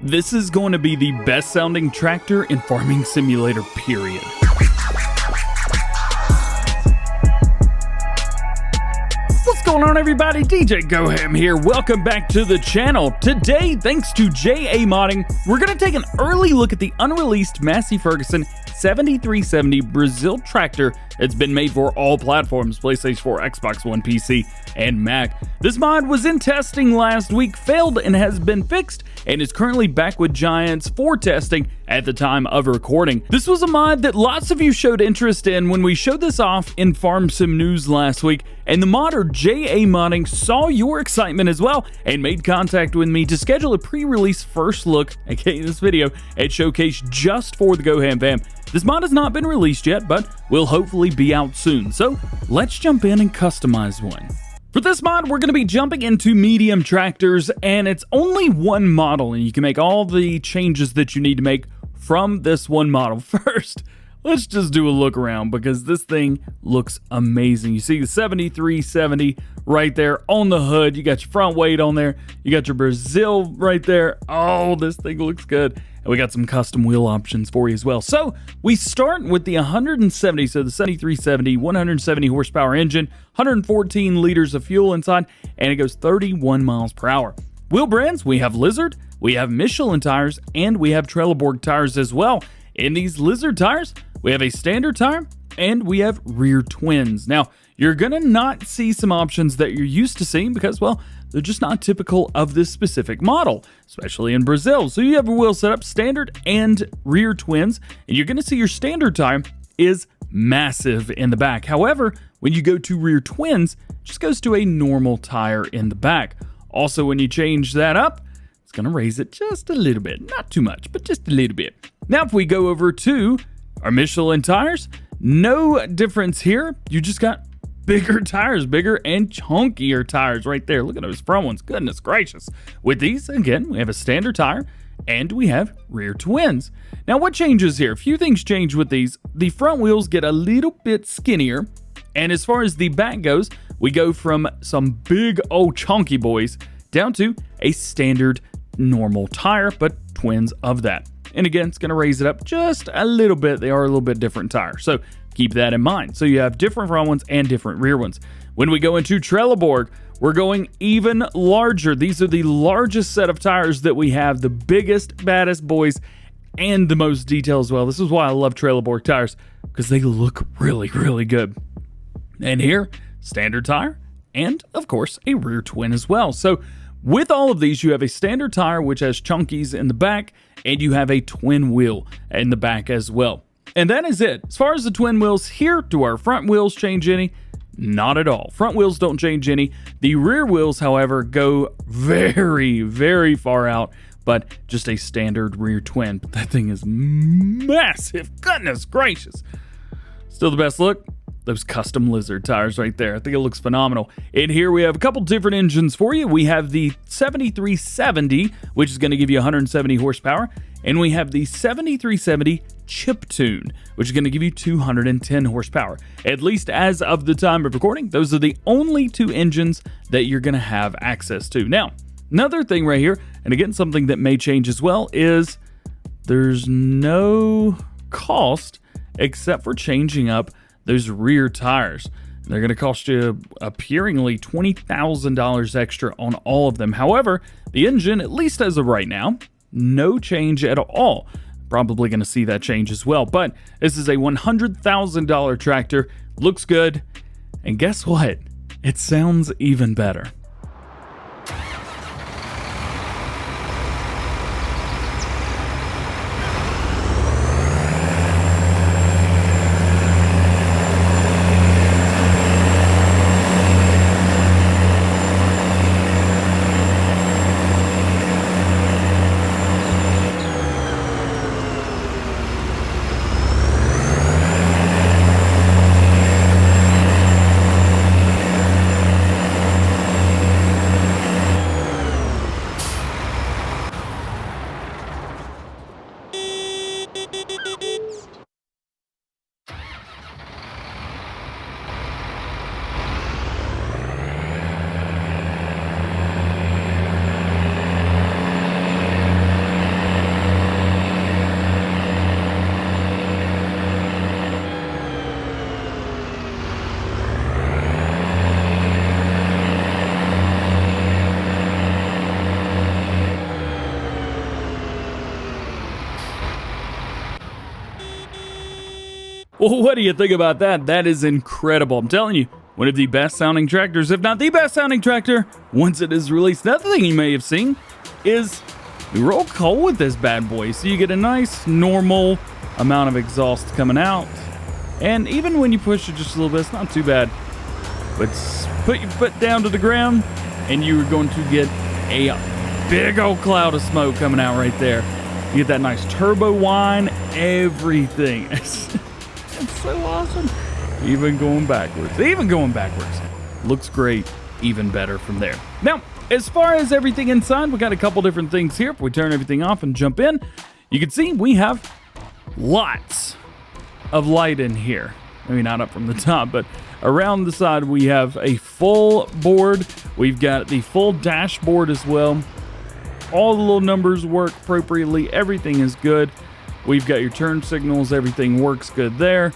This is going to be the best sounding tractor in Farming Simulator, period. What's going on, everybody? DjGoHam here. Welcome back to the channel. Today, thanks to J.AModding, we're going to take an early look at the unreleased Massey Ferguson 7370 Brazil tractor. It's been made for all platforms: PlayStation 4, Xbox One, PC, and Mac. This mod was in testing last week, failed and has been fixed, and is currently back with Giants for testing at the time of recording. This was a mod that lots of you showed interest in when we showed this off in Farm Sim News last week, and the modder J.AModding saw your excitement as well and made contact with me to schedule a pre-release first look, aka this video, at Showcase just for the GoHamFam. This mod has not been released yet, but will hopefully be out soon, so let's jump in and customize one. For this mod, we're going to be jumping into medium tractors, and it's only one model, and you can make all the changes that you need to make from this one model. First, let's just do a look around because this thing looks amazing. You see the 7370 right there on the hood. You got your front weight on there. You got your Brazil right there. Oh, this thing looks good. And we got some custom wheel options for you as well. So we start with the 170, so the 7370, 170 horsepower engine, 114 liters of fuel inside, and it goes 31 miles per hour. Wheel brands, we have Lizard, we have Michelin tires, and we have Trelleborg tires as well. In these Lizard tires, we have a standard tire, and we have rear twins. Now, you're gonna not see some options that you're used to seeing because, well, they're just not typical of this specific model, especially in Brazil. So you have a wheel setup, standard and rear twins, and you're gonna see your standard tire is massive in the back. However, when you go to rear twins, it just goes to a normal tire in the back. Also, when you change that up, it's gonna raise it just a little bit. Not too much, but just a little bit. Now, if we go over to our Michelin tires, no difference here. You just got bigger tires, bigger and chunkier tires right there. Look at those front ones, goodness gracious. With these, again, we have a standard tire and we have rear twins. Now, what changes here? A few things change with these. The front wheels get a little bit skinnier, and as far as the back goes, we go from some big old chunky boys down to a standard normal tire, but twins of that. And again, it's gonna raise it up just a little bit. They are a little bit different tires, so keep that in mind. So you have different front ones and different rear ones. When we go into Trelleborg, we're going even larger. These are the largest set of tires that we have, the biggest, baddest boys, and the most detail as well. This is why I love Trelleborg tires, because they look really, really good. And here, standard tire, and of course, a rear twin as well. So with all of these, you have a standard tire, which has chunkies in the back, and you have a twin wheel in the back as well. And that is it. As far as the twin wheels here, do our front wheels change any? Not at all. Front wheels don't change any. The rear wheels, however, go very, very far out, but just a standard rear twin. But that thing is massive. Goodness gracious. Still the best look? Those custom Lizard tires right there. I think it looks phenomenal. In here, we have a couple different engines for you. We have the 7370, which is going to give you 170 horsepower. And we have the 7370 chiptune, which is going to give you 210 horsepower. At least as of the time of recording, those are the only two engines that you're going to have access to. Now, another thing right here, and again, something that may change as well, is there's no cost except for changing up those rear tires. They're going to cost you appearingly $20,000 extra on all of them. However, the engine, at least as of right now, no change at all. Probably going to see that change as well. But this is a $100,000 tractor. Looks good. And guess what? It sounds even better. Well, what do you think about that? That is incredible. I'm telling you, one of the best sounding tractors, if not the best sounding tractor, once it is released. Another thing you may have seen is we roll coal with this bad boy, so you get a nice normal amount of exhaust coming out. And even when you push it just a little bit, it's not too bad. But put your foot down to the ground, and you're going to get a big old cloud of smoke coming out right there. You get that nice turbo whine, everything. It's so awesome. Even going backwards. Looks great, even better from there. Now, as far as everything inside, we got a couple different things here. If we turn everything off and jump in, you can see we have lots of light in here. Maybe not up from the top, but around the side we have a full board. We've got the full dashboard as well. All the little numbers work appropriately. Everything is good. We've got your turn signals. Everything works good there.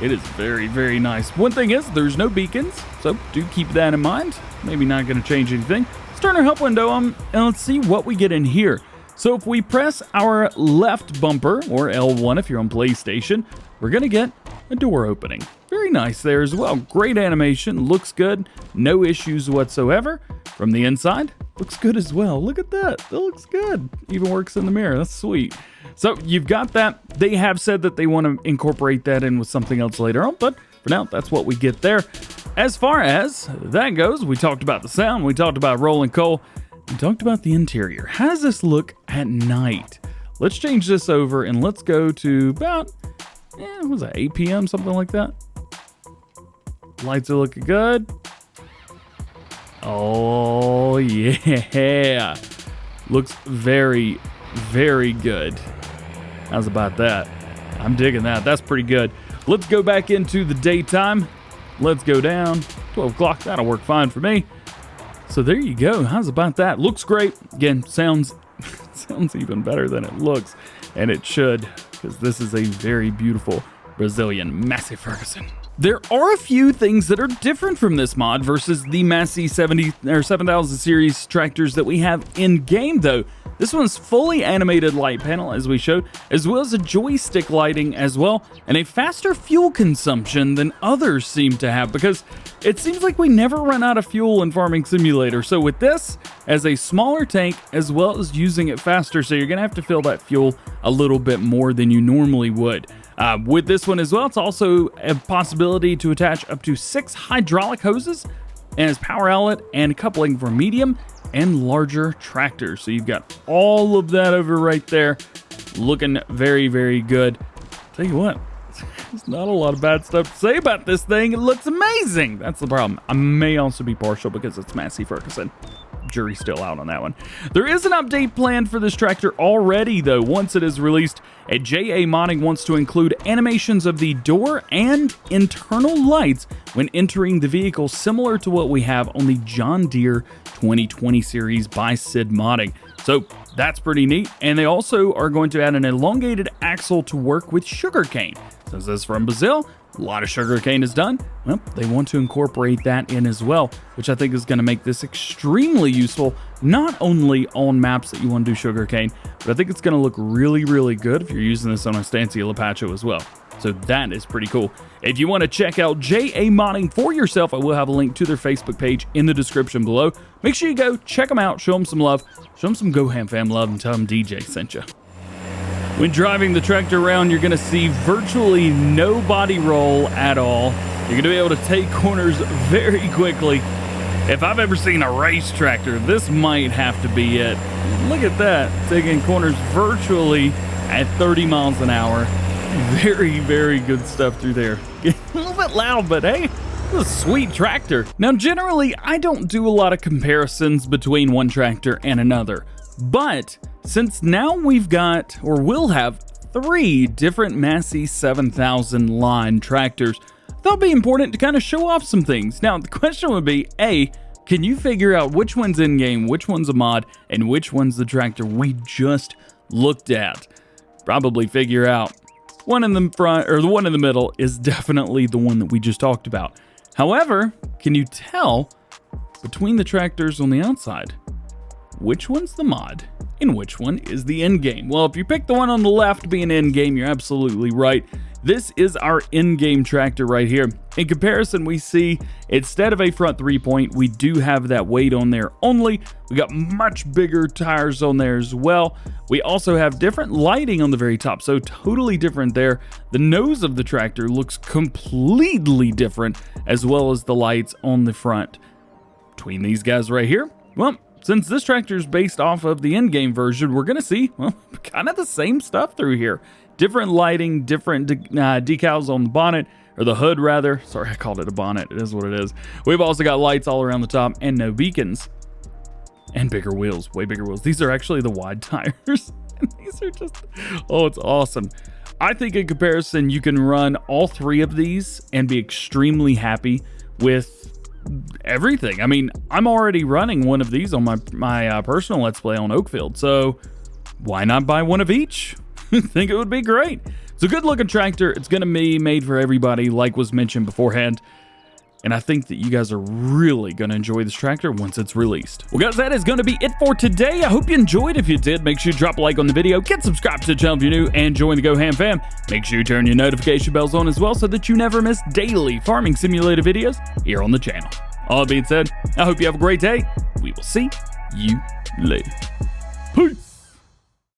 It is very, very nice. One thing is there's no beacons, so do keep that in mind. Maybe not going to change anything. Let's turn our help window on and let's see what we get in here. So if we press our left bumper, or L1 if you're on PlayStation, we're going to get a door opening. Very nice there as well. Great animation. Looks good. No issues whatsoever. From the inside, looks good as well. Look at that. That looks good. Even works in the mirror. That's sweet. So you've got that. They have said that they want to incorporate that in with something else later on, but for now, that's what we get there. As far as that goes, we talked about the sound. We talked about rolling coal. We talked about the interior. How does this look at night? Let's change this over and let's go to about, what was that, 8 p.m., something like that? Lights are looking good. Oh, yeah. Looks very, very good. How's about that? I'm digging that. That's pretty good. Let's go back into the daytime. Let's go down. 12 o'clock. That'll work fine for me. So there you go. How's about that? Looks great. Again, sounds even better than it looks. And it should, because this is a very beautiful Brazilian Massey Ferguson. There are a few things that are different from this mod versus the Massey 7000 series tractors that we have in game though. This one's fully animated light panel as we showed, as well as a joystick lighting as well, and a faster fuel consumption than others seem to have because it seems like we never run out of fuel in Farming Simulator. So with this as a smaller tank as well as using it faster, so you're gonna have to fill that fuel a little bit more than you normally would. With this one as well, it's also a possibility to attach up to 6 hydraulic hoses as power outlet and coupling for medium and larger tractors. So you've got all of that over right there, looking very, very good. Tell you what, there's not a lot of bad stuff to say about this thing. It looks amazing. That's the problem. I may also be partial because it's Massey Ferguson. Jury's still out on that one. There is an update planned for this tractor already though. Once it is released, J.AModding wants to include animations of the door and internal lights when entering the vehicle, similar to what we have on the John Deere 2020 series by DjModding. So that's pretty neat. And they also are going to add an elongated axle to work with sugarcane. Since this is from Brazil, a lot of sugarcane is done. Well, they want to incorporate that in as well, which I think is going to make this extremely useful, not only on maps that you want to do sugarcane, but I think it's going to look really, really good if you're using this on a Estancia Lapacho as well. So that is pretty cool. If you want to check out J.AModding for yourself, I will have a link to their Facebook page in the description below. Make sure you go check them out, show them some love, show them some GoHamFam love, and tell them DJ sent you. When driving the tractor around, you're going to see virtually no body roll at all. You're going to be able to take corners very quickly. If I've ever seen a race tractor, this might have to be it. Look at that, taking corners virtually at 30 miles an hour. Very, very good stuff through there. A little bit loud, but hey, it's a sweet tractor. Now, generally, I don't do a lot of comparisons between one tractor and another, but since now we've got, or will have, 3 different Massey 7000 line tractors, I thought it'd be important to kind of show off some things. Now, the question would be, A, can you figure out which one's in-game, which one's a mod, and which one's the tractor we just looked at? Probably figure out. One in the front, or the one in the middle, is definitely the one that we just talked about. However, can you tell between the tractors on the outside which one's the mod and which one is the in-game? Well, if you pick the one on the left being in-game, you're absolutely right. This is our in-game tractor right here. In comparison, we see instead of a front 3-point, we do have that weight on there only. We got much bigger tires on there as well. We also have different lighting on the very top, so totally different there. The nose of the tractor looks completely different, as well as the lights on the front. Between these guys right here, well, since this tractor is based off of the in-game version, we're going to see, well, kind of the same stuff through here. Different lighting, different decals on the bonnet, or the hood rather. Sorry, I called it a bonnet. It is what it is. We've also got lights all around the top and no beacons. And bigger wheels, way bigger wheels. These are actually the wide tires. And these are just, oh, it's awesome. I think in comparison, you can run all three of these and be extremely happy with everything. I mean, I'm already running one of these on my personal Let's Play on Oakfield, so why not buy one of each? I think it would be great. It's a good looking tractor. It's going to be made for everybody, like was mentioned beforehand. And I think that you guys are really going to enjoy this tractor once it's released. Well, guys, that is going to be it for today. I hope you enjoyed. If you did, make sure you drop a like on the video, get subscribed to the channel if you're new, and join the GoHamFam. Make sure you turn your notification bells on as well so that you never miss daily farming simulator videos here on the channel. All that being said, I hope you have a great day. We will see you later. Peace.